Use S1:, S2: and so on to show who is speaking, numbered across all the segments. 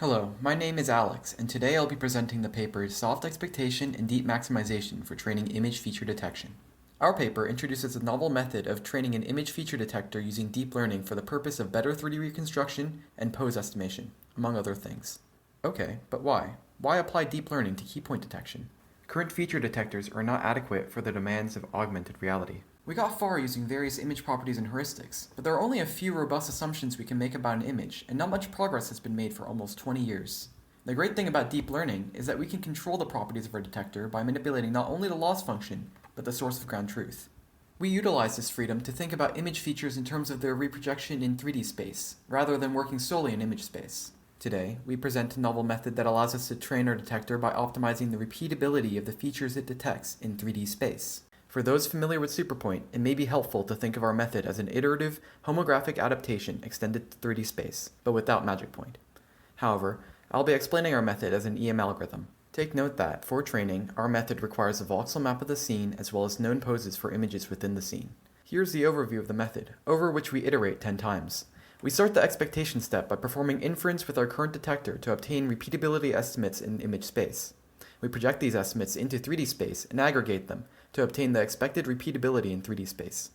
S1: Hello, my name is Alex, and today I'll be presenting the paper Soft Expectation and Deep Maximization for Training Image Feature Detection. Our paper introduces a novel method of training an image feature detector using deep learning for the purpose of better 3D reconstruction and pose estimation, among other things. Okay, but why? Why apply deep learning to key point detection? Current feature detectors are not adequate for the demands of augmented reality. We got far using various image properties and heuristics, but there are only a few robust assumptions we can make about an image, and not much progress has been made for almost 20 years. The great thing about deep learning is that we can control the properties of our detector by manipulating not only the loss function, but the source of ground truth. We utilize this freedom to think about image features in terms of their reprojection in 3D space, rather than working solely in image space. Today, we present a novel method that allows us to train our detector by optimizing the repeatability of the features it detects in 3D space. For those familiar with Superpoint, it may be helpful to think of our method as an iterative, homographic adaptation extended to 3D space, but without magic point. However, I'll be explaining our method as an EM algorithm. Take note that, for training, our method requires a voxel map of the scene as well as known poses for images within the scene. Here's the overview of the method, over which we iterate 10 times. We start the expectation step by performing inference with our current detector to obtain repeatability estimates in image space. We project these estimates into 3D space and aggregate them to obtain the expected repeatability in 3D space.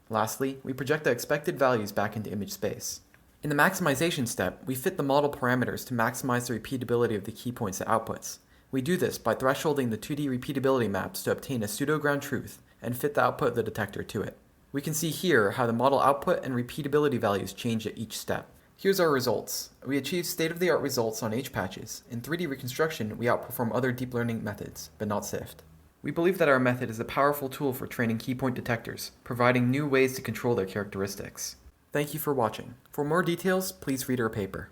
S1: Lastly, we project the expected values back into image space. In the maximization step, we fit the model parameters to maximize the repeatability of the key points it outputs. We do this by thresholding the 2D repeatability maps to obtain a pseudo-ground truth and fit the output of the detector to it. We can see here how the model output and repeatability values change at each step. Here's our results. We achieved state-of-the-art results on H-patches. In 3D reconstruction, we outperform other deep learning methods, but not SIFT. We believe that our method is a powerful tool for training key point detectors, providing new ways to control their characteristics. Thank you for watching. For more details, please read our paper.